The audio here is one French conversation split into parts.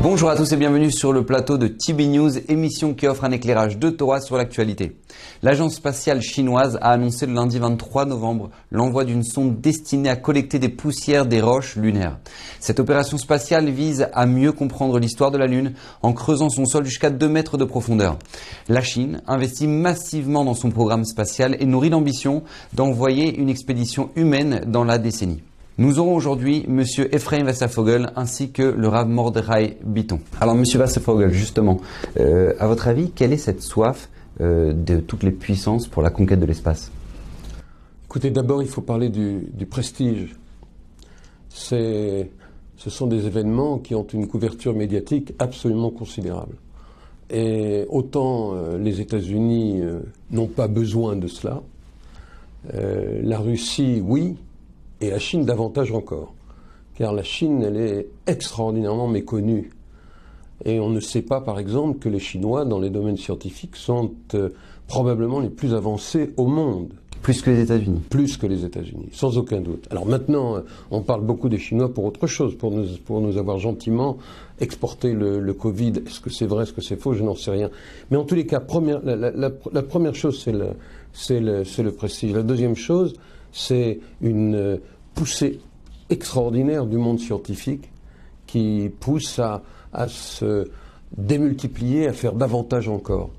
Bonjour à tous et bienvenue sur le plateau de TB News, émission qui offre un éclairage de Torah sur l'actualité. L'agence spatiale chinoise a annoncé le lundi 23 novembre l'envoi d'une sonde destinée à collecter des poussières des roches lunaires. Cette opération spatiale vise à mieux comprendre l'histoire de la Lune en creusant son sol jusqu'à 2 mètres de profondeur. La Chine investit massivement dans son programme spatial et nourrit l'ambition d'envoyer une expédition humaine dans la décennie. Nous aurons aujourd'hui Monsieur Ephraim Wasserfogel ainsi que le Rav Mordechai Bitton. Alors Monsieur Wasserfogel, justement, à votre avis, quelle est cette soif de toutes les puissances pour la conquête de l'espace? Écoutez, d'abord il faut parler du prestige. Ce sont des événements qui ont une couverture médiatique absolument considérable. Et autant les États-Unis n'ont pas besoin de cela, la Russie, oui, et la Chine davantage encore, car la Chine, elle est extraordinairement méconnue. Et on ne sait pas, par exemple, que les Chinois, dans les domaines scientifiques, sont probablement les plus avancés au monde. Plus que les États-Unis. Plus que les États-Unis, sans aucun doute. Alors maintenant, on parle beaucoup des Chinois pour autre chose, pour nous avoir gentiment exporté le Covid. Est-ce que c'est vrai, est-ce que c'est faux, je n'en sais rien. Mais en tous les cas, la première chose, c'est le prestige. La deuxième chose, c'est une poussée extraordinaire du monde scientifique qui pousse à se démultiplier, à faire davantage encore.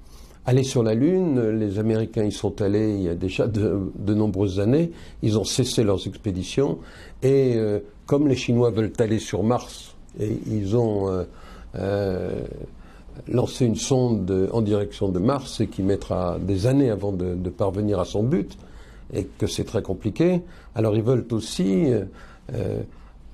Aller sur la Lune, les Américains y sont allés il y a déjà de nombreuses années, ils ont cessé leurs expéditions, et comme les Chinois veulent aller sur Mars, et ils ont lancé une sonde en direction de Mars, et qui mettra des années avant de parvenir à son but, et que c'est très compliqué, alors ils veulent aussi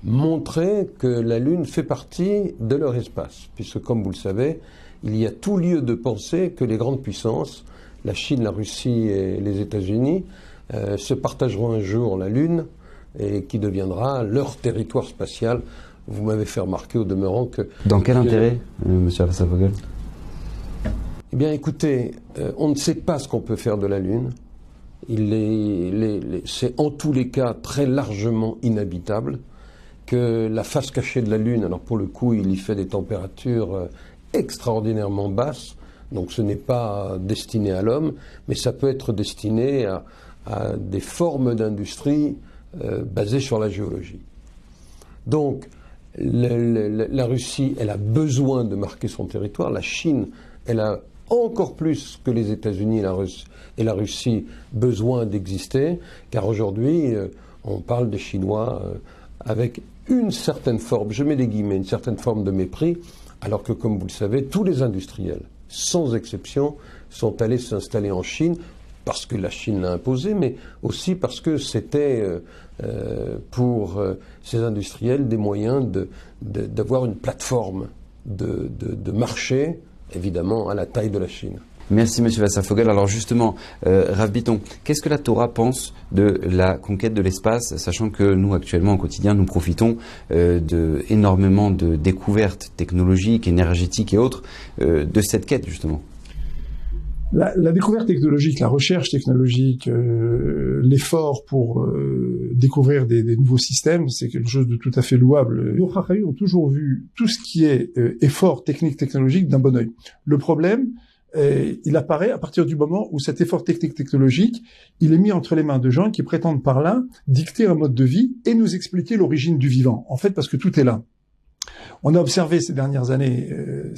montrer que la Lune fait partie de leur espace, puisque comme vous le savez, il y a tout lieu de penser que les grandes puissances, la Chine, la Russie et les États-Unis, se partageront un jour la Lune, et qui deviendra leur territoire spatial. Vous m'avez fait remarquer au demeurant que... Dans quel intérêt, Monsieur Wasserfogel? Eh bien écoutez, on ne sait pas ce qu'on peut faire de la Lune. C'est en tous les cas très largement inhabitable, que la face cachée de la Lune, alors pour le coup il y fait des températures extraordinairement basses, donc ce n'est pas destiné à l'homme, mais ça peut être destiné à des formes d'industrie basées sur la géologie. Donc la Russie, elle a besoin de marquer son territoire, la Chine, elle a encore plus que les États-Unis et la Russie besoin d'exister, car aujourd'hui on parle des Chinois avec une certaine forme, je mets des guillemets, une certaine forme de mépris, alors que comme vous le savez, tous les industriels, sans exception, sont allés s'installer en Chine, parce que la Chine l'a imposé, mais aussi parce que c'était pour ces industriels des moyens d'avoir une plateforme de marché, évidemment à la taille de la Chine. Merci Monsieur Wasserfogel. Alors justement, Rav Bitton, qu'est-ce que la Torah pense de la conquête de l'espace, sachant que nous actuellement au quotidien nous profitons énormément de découvertes technologiques, énergétiques et autres de cette quête justement? La découverte technologique, la recherche technologique, l'effort pour découvrir des nouveaux systèmes, c'est quelque chose de tout à fait louable. Les Chachamim ont toujours vu tout ce qui est effort technique technologique d'un bon œil. Le problème, il apparaît à partir du moment où cet effort technique technologique, il est mis entre les mains de gens qui prétendent par là dicter un mode de vie et nous expliquer l'origine du vivant. En fait, parce que tout est là. On a observé ces dernières années,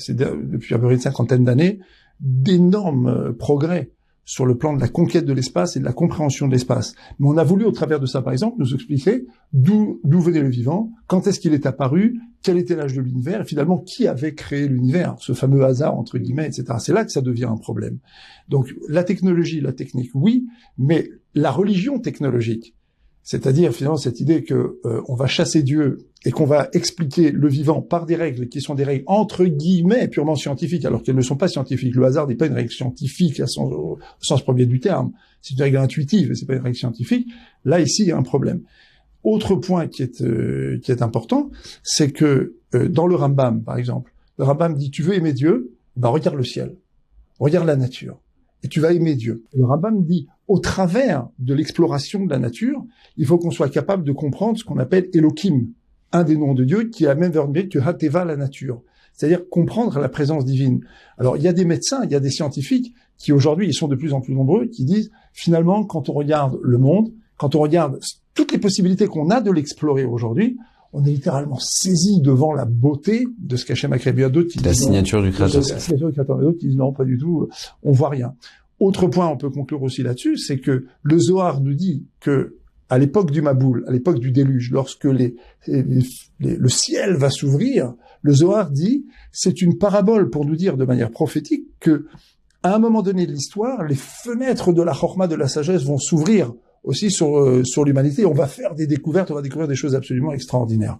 depuis à peu près une cinquantaine d'années, d'énormes progrès sur le plan de la conquête de l'espace et de la compréhension de l'espace. Mais on a voulu, au travers de ça, par exemple, nous expliquer d'où venait le vivant, quand est-ce qu'il est apparu, quel était l'âge de l'univers, et finalement, qui avait créé l'univers, ce fameux hasard, entre guillemets, etc. C'est là que ça devient un problème. Donc, la technologie, la technique, oui, mais la religion technologique, c'est-à-dire finalement cette idée que on va chasser Dieu et qu'on va expliquer le vivant par des règles qui sont des règles entre guillemets purement scientifiques, alors qu'elles ne sont pas scientifiques. Le hasard n'est pas une règle scientifique au sens premier du terme. C'est une règle intuitive, et c'est pas une règle scientifique. Là, ici, il y a un problème. Autre point qui est important, c'est que dans le Rambam, par exemple, le Rambam dit: tu veux aimer Dieu, ben regarde le ciel, regarde la nature, et tu vas aimer Dieu. Le Rambam dit: au travers de l'exploration de la nature, il faut qu'on soit capable de comprendre ce qu'on appelle Elohim, un des noms de Dieu qui a même verbe que Hateva, la nature. C'est-à-dire comprendre la présence divine. Alors, il y a des médecins, il y a des scientifiques qui aujourd'hui, ils sont de plus en plus nombreux, qui disent, finalement, quand on regarde le monde, quand on regarde toutes les possibilités qu'on a de l'explorer aujourd'hui, on est littéralement saisi devant la beauté de ce qu'Hachem a créé. Il y a d'autres qui disent... La signature du Créateur. La signature du Créateur. Et d'autres qui disent non, pas du tout, on voit rien. Autre point, on peut conclure aussi là-dessus, c'est que le Zohar nous dit que à l'époque du Maboul, à l'époque du déluge, lorsque le ciel va s'ouvrir, le Zohar dit, c'est une parabole pour nous dire de manière prophétique que, à un moment donné de l'histoire, les fenêtres de la chorma, de la sagesse vont s'ouvrir aussi sur l'humanité. On va faire des découvertes, on va découvrir des choses absolument extraordinaires.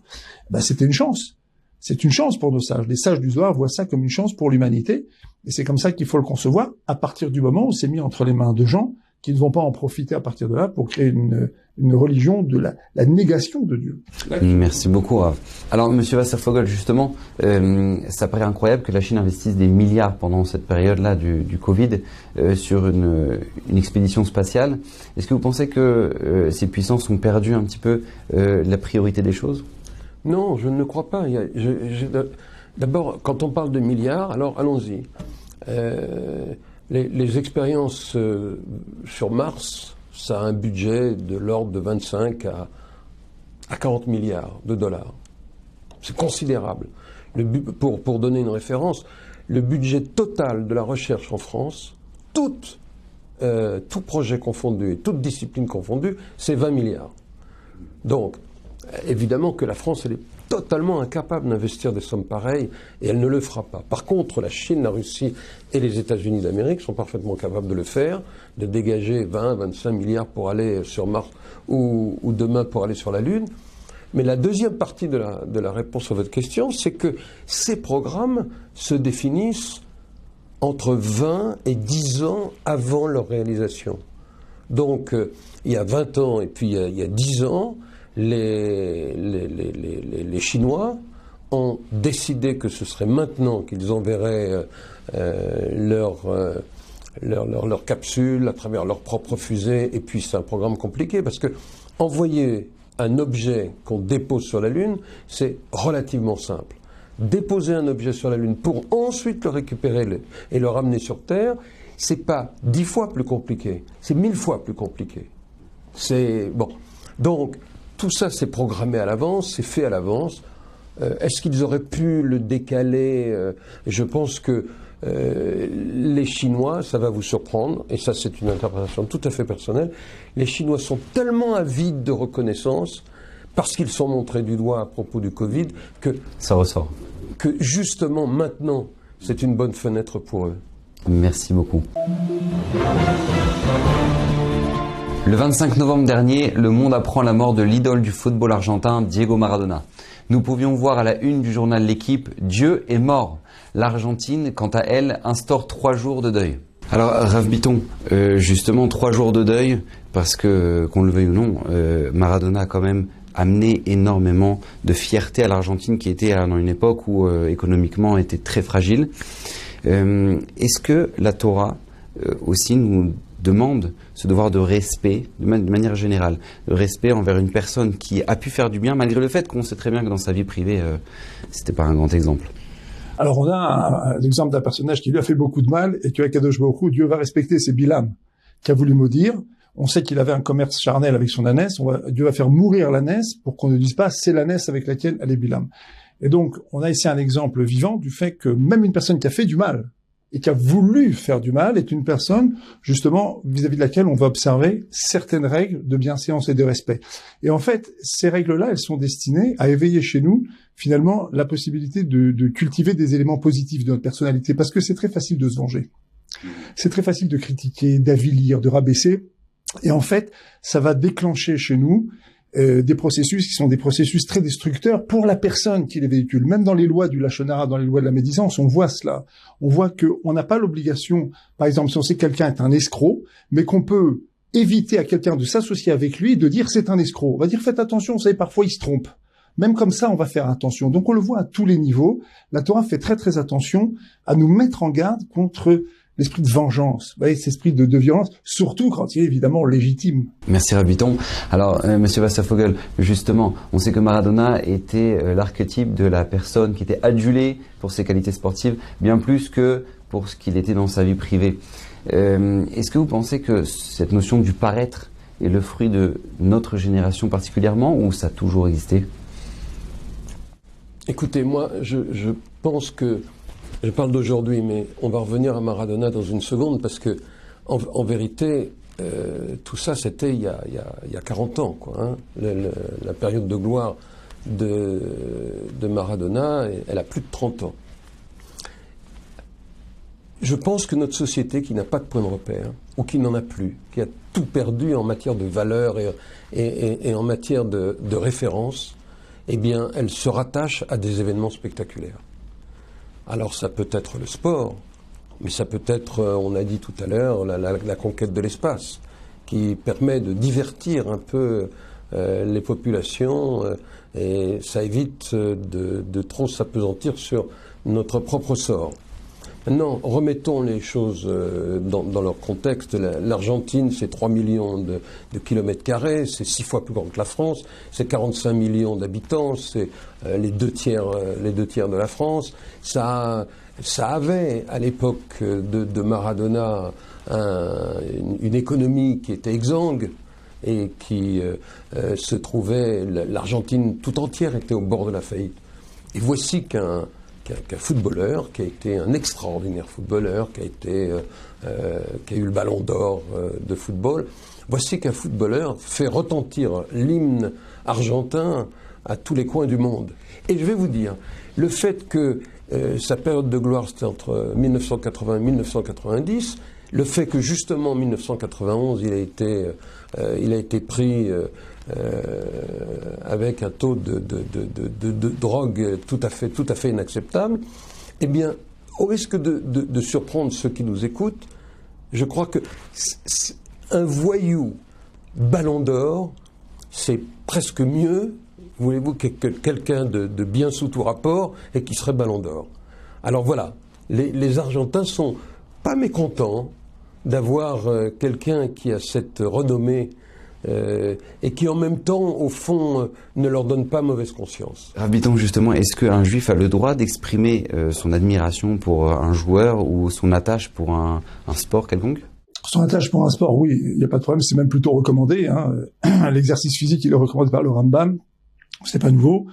Ben, c'était une chance. C'est une chance pour nos sages. Les sages du Zohar voient ça comme une chance pour l'humanité. Et c'est comme ça qu'il faut le concevoir à partir du moment où c'est mis entre les mains de gens qui ne vont pas en profiter à partir de là pour créer une religion de la négation de Dieu. Merci beaucoup, Rav. Alors, Monsieur Wasserfogel, justement, ça paraît incroyable que la Chine investisse des milliards pendant cette période-là du Covid sur une expédition spatiale. Est-ce que vous pensez que ces puissances ont perdu un petit peu la priorité des choses? Non, je ne le crois pas. D'abord, quand on parle de milliards, alors allons-y. Les expériences sur Mars, ça a un budget de l'ordre de 25 à 40 milliards de dollars. C'est considérable. Pour donner une référence, le budget total de la recherche en France, tout projet confondu et toute discipline confondue, c'est 20 milliards. Donc, évidemment que la France, elle est totalement incapable d'investir des sommes pareilles et elle ne le fera pas. Par contre, la Chine, la Russie et les États-Unis d'Amérique sont parfaitement capables de le faire, de dégager 20-25 milliards pour aller sur Mars ou demain pour aller sur la Lune. Mais la deuxième partie de la réponse à votre question, c'est que ces programmes se définissent entre 20 et 10 ans avant leur réalisation. Donc, il y a 20 ans et puis il y a 10 ans, les Chinois ont décidé que ce serait maintenant qu'ils enverraient leur capsule à travers leur propre fusée. Et puis c'est un programme compliqué parce que envoyer un objet qu'on dépose sur la Lune, c'est relativement simple. Déposer un objet sur la Lune pour ensuite le récupérer et le ramener sur Terre, c'est pas 10 fois plus compliqué, c'est 1000 fois plus compliqué. C'est bon. Donc tout ça, c'est programmé à l'avance, c'est fait à l'avance. Est-ce qu'ils auraient pu le décaler? Je pense que les Chinois, ça va vous surprendre, et ça c'est une interprétation tout à fait personnelle, les Chinois sont tellement avides de reconnaissance, parce qu'ils sont montrés du doigt à propos du Covid, que ça ressort. Que justement maintenant, c'est une bonne fenêtre pour eux. Merci beaucoup. Le 25 novembre dernier, le monde apprend la mort de l'idole du football argentin, Diego Maradona. Nous pouvions voir à la une du journal L'Équipe, Dieu est mort. L'Argentine, quant à elle, instaure 3 jours de deuil. Alors, Rav Bitton, justement, 3 jours de deuil, parce que, qu'on le veuille ou non, Maradona a quand même amené énormément de fierté à l'Argentine qui était dans une époque où économiquement était très fragile. Est-ce que la Torah aussi nous demande ce devoir de respect, de manière générale, de respect envers une personne qui a pu faire du bien, malgré le fait qu'on sait très bien que dans sa vie privée, c'était pas un grand exemple. Alors on a l'exemple d'un personnage qui lui a fait beaucoup de mal et que Kadosh Baruch Hu, Dieu va respecter, c'est Bilam, qui a voulu maudire. On sait qu'il avait un commerce charnel avec son ânesse, Dieu va faire mourir l'ânesse pour qu'on ne dise pas c'est l'ânesse avec laquelle elle est Bilam. Et donc on a ici un exemple vivant du fait que même une personne qui a fait du mal, et qui a voulu faire du mal est une personne, justement, vis-à-vis de laquelle on va observer certaines règles de bienséance et de respect. Et en fait, ces règles-là, elles sont destinées à éveiller chez nous, finalement, la possibilité de cultiver des éléments positifs de notre personnalité, parce que c'est très facile de se venger. C'est très facile de critiquer, d'avilir, de rabaisser. Et en fait, ça va déclencher chez nous des processus qui sont des processus très destructeurs pour la personne qui les véhicule. Même dans les lois du Lachon Hara, dans les lois de la médisance, on voit cela. On voit qu'on n'a pas l'obligation, par exemple, si on sait que quelqu'un est un escroc, mais qu'on peut éviter à quelqu'un de s'associer avec lui et de dire c'est un escroc. On va dire faites attention, vous savez, parfois il se trompe. Même comme ça, on va faire attention. Donc on le voit à tous les niveaux. La Torah fait très très attention à nous mettre en garde contre l'esprit de vengeance, vous voyez, cet esprit de violence, surtout quand il est évidemment légitime. Merci Rabiton. Alors, Monsieur Wasservogel, justement, on sait que Maradona était l'archétype de la personne qui était adulée pour ses qualités sportives, bien plus que pour ce qu'il était dans sa vie privée. Est-ce que vous pensez que cette notion du paraître est le fruit de notre génération particulièrement, ou ça a toujours existé? Écoutez, moi, je pense que, je parle d'aujourd'hui, mais on va revenir à Maradona dans une seconde, parce que, en vérité, tout ça, c'était il y a 40 ans, quoi, hein. La période de gloire de Maradona, elle a plus de 30 ans. Je pense que notre société, qui n'a pas de point de repère, ou qui n'en a plus, qui a tout perdu en matière de valeurs et en matière de référence, eh bien, elle se rattache à des événements spectaculaires. Alors, ça peut être le sport, mais ça peut être, on a dit tout à l'heure, la conquête de l'espace, qui permet de divertir un peu les populations, et ça évite de trop s'apesantir sur notre propre sort. Maintenant, remettons les choses dans leur contexte. L'Argentine, c'est 3 millions de kilomètres carrés, c'est 6 fois plus grand que la France, c'est 45 millions d'habitants, c'est les deux tiers de la France. Ça avait, à l'époque de Maradona, une économie qui était exsangue et qui se trouvait... L'Argentine tout entière était au bord de la faillite. Et voici qu'un footballeur, qui a été un extraordinaire footballeur, qui a eu le ballon d'or de football. Voici qu'un footballeur fait retentir l'hymne argentin à tous les coins du monde. Et je vais vous dire, le fait que sa période de gloire, c'était entre 1980 et 1990, le fait que justement en 1991, il a été pris avec un taux de drogue tout à fait inacceptable, eh bien, au risque de surprendre ceux qui nous écoutent, je crois que un voyou ballon d'or, c'est presque mieux, voulez-vous, que quelqu'un de bien sous tout rapport et qui serait ballon d'or. Alors voilà, les Argentins sont pas mécontents d'avoir quelqu'un qui a cette renommée et qui en même temps, au fond, ne leur donne pas mauvaise conscience. Rabiton, justement, est-ce qu'un juif a le droit d'exprimer son admiration pour un joueur ou son attache pour un sport quelconque? Son attache pour un sport, oui, il n'y a pas de problème, c'est même plutôt recommandé, hein. L'exercice physique, il est recommandé par le Rambam, c'est pas nouveau.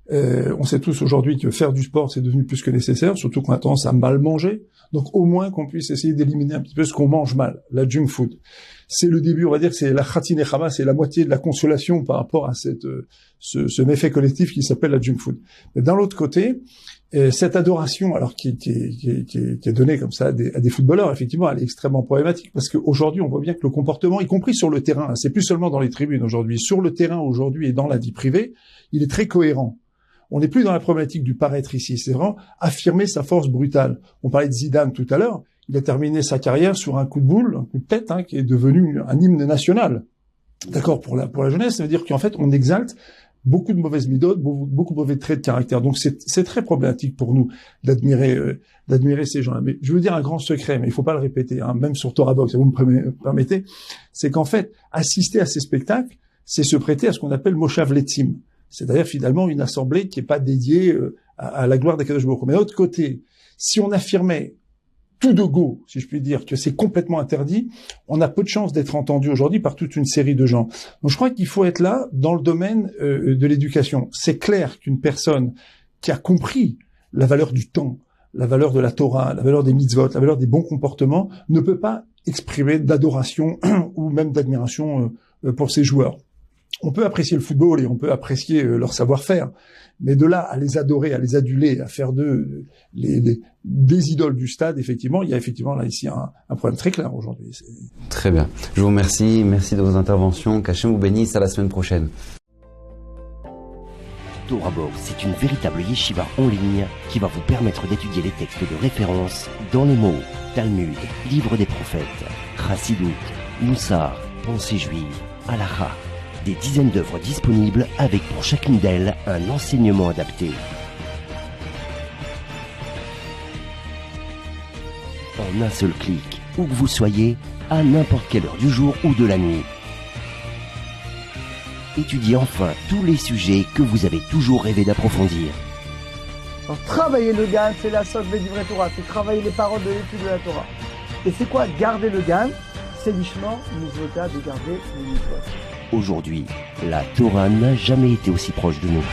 On sait tous aujourd'hui que faire du sport, c'est devenu plus que nécessaire, surtout qu'on a tendance à mal manger. Donc au moins qu'on puisse essayer d'éliminer un petit peu ce qu'on mange mal, la junk food. C'est le début, on va dire que c'est la khatin echama, c'est la moitié de la consolation par rapport à ce méfait collectif qui s'appelle la junk food. Mais d'un autre côté, cette adoration, alors qui est donnée comme ça à des footballeurs, effectivement, elle est extrêmement problématique parce qu'aujourd'hui, on voit bien que le comportement, y compris sur le terrain, c'est plus seulement dans les tribunes aujourd'hui, sur le terrain aujourd'hui et dans la vie privée, il est très cohérent. On n'est plus dans la problématique du paraître ici, c'est vraiment affirmer sa force brutale. On parlait de Zidane tout à l'heure, il a terminé sa carrière sur un coup de boule, un coup de tête, hein, qui est devenu un hymne national. D'accord, pour la jeunesse, ça veut dire qu'en fait, on exalte beaucoup de mauvaises midotes, beaucoup de mauvais traits de caractère. Donc c'est très problématique pour nous d'admirer ces gens-là. Mais je veux dire un grand secret, mais il faut pas le répéter, hein, même sur Torah Box, si vous me permettez, c'est qu'en fait, assister à ces spectacles, c'est se prêter à ce qu'on appelle Moshav Letzim. C'est-à-dire finalement une assemblée qui est pas dédiée à la gloire d'Akadosh Baruch Hu. Mais d'un autre côté, si on affirmait tout de go, si je puis dire, que c'est complètement interdit, on a peu de chances d'être entendu aujourd'hui par toute une série de gens. Donc je crois qu'il faut être là dans le domaine de l'éducation. C'est clair qu'une personne qui a compris la valeur du temps, la valeur de la Torah, la valeur des mitzvot, la valeur des bons comportements, ne peut pas exprimer d'adoration ou même d'admiration pour ses joueurs. On peut apprécier le football et on peut apprécier leur savoir-faire, mais de là à les adorer, à les aduler, à faire d'eux des idoles du stade, effectivement, il y a effectivement là ici un problème très clair aujourd'hui. Très bien. Je vous remercie. Merci de vos interventions. Qu'Hachem vous bénisse. À la semaine prochaine. Torah Box, c'est une véritable yeshiva en ligne qui va vous permettre d'étudier les textes de référence dans les mots Talmud, Livre des prophètes, Chassidut, Moussar, Pensée juive, Halakha. Des dizaines d'œuvres disponibles avec pour chacune d'elles un enseignement adapté. en un seul clic, où que vous soyez, à n'importe quelle heure du jour ou de la nuit. Étudiez enfin tous les sujets que vous avez toujours rêvé d'approfondir. Alors, travailler le GAN, c'est la socle du vrai Torah, c'est travailler les paroles de l'étude de la Torah. Et c'est quoi garder le GAN? C'est l'ishma, mitzvota, de garder les mitzvot. Aujourd'hui, la Torah n'a jamais été aussi proche de nous.